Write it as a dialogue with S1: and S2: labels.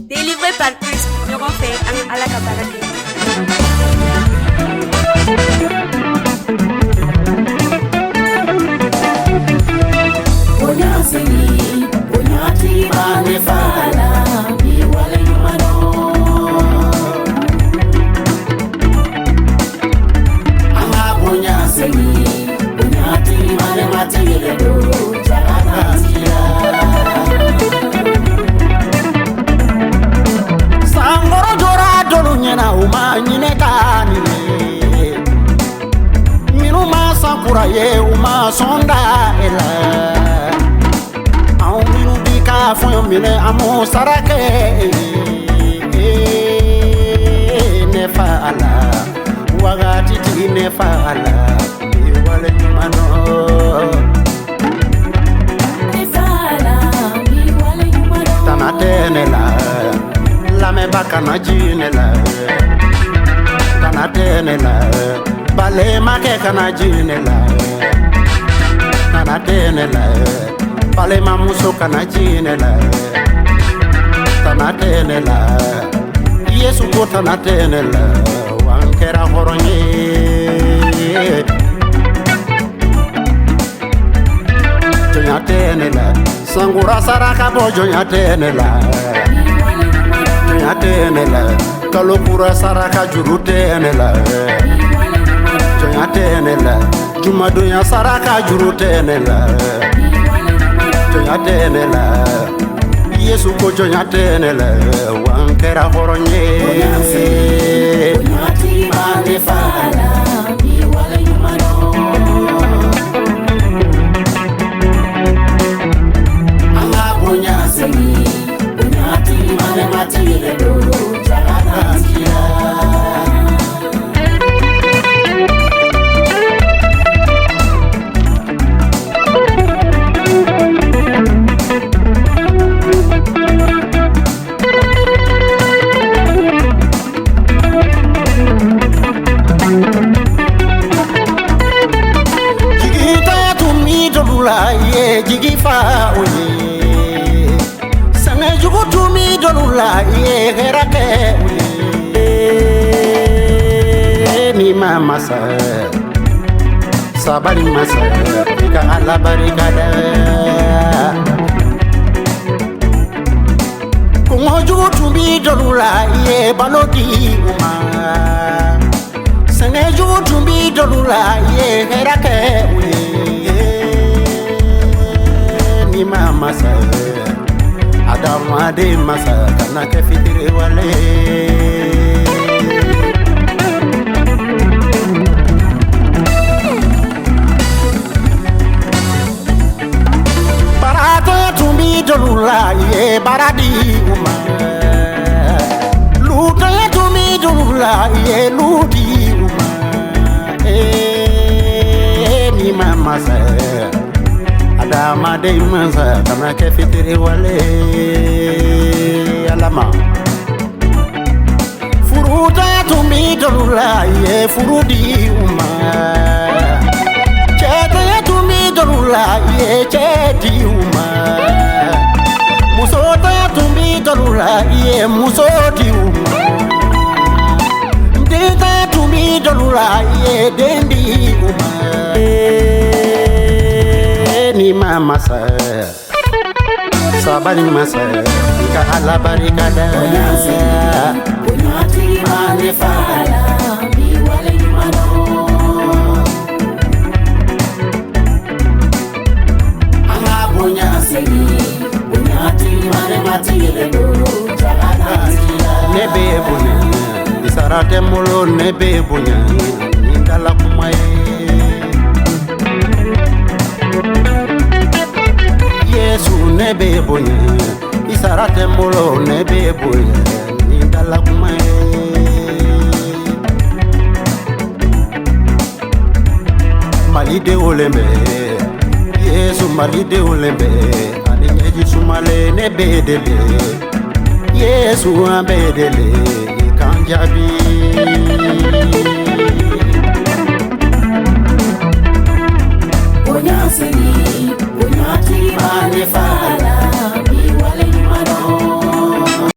S1: Délivré par Christ, nous avons fait à la cabarake.
S2: Onyasini, onyati bane fala, biwale nyumano. Anga onyasini, onyati bane matile do, chakatira. Sangoro jora dolu nyena uma nyine kanile. Minuma sankura ye uma sonda ela. Fun mine amu sarake ne fa ala wagati ti ne fa ala wale mano ne fa ala wale mano tanatene la me bakana jine la tanatene la bale make kana jine la tanatene la Pale mamuso kana jinela Tanatenela Yesu ko tanatenela Wankera horonye Jonyatenela Sangura saraka bo jonyatenela Jonyatenela Kalokura saraka jurutenela Jonyatenela Jumadunya saraka jurutenela Jonyatenela Yesu ko jonyatenela wankera horonye Onyati bane fala biwale nyumano Anga bonyaseni onyati bane matile do chakatira Jigi fa oye Sange jugu tumi dolula ye herake oye Ni mama sa Sabari masa Ika ala barikada Kungo jugu tumi dolula ye balogi uma Sange jugu tumi dolula ye herake oye Mama sa Adama de masa kana ke fitire wale Barato tumbi dolula ye baradi uma Luta ye tumbi dolula ye ludi uma Ni mama sa Adama de manza kana ke fitiri wale alama Furuta tumi dolula ye furudi uma Chete ye tumi dolula ye cheti uma Musota ye tumi dolula ye musoti uma Ndeta ye tumi dolula ye dendi uma Ni mama sa Sabani masa Ika ala barikada Onyati bane fala Biwale nyumano Anga bonyasini Onyati bane matile do Nebe bunya Isarate mulo nebe bunya Nindala kumaye Yesu nebe bonya Isarate molo nebe bonya Nindala kumae Malide olembe Yesu malide olembe Ani nyeji sumale nebe dele Yesu ambedele Ikanjabi Onyasini Onyati bane fala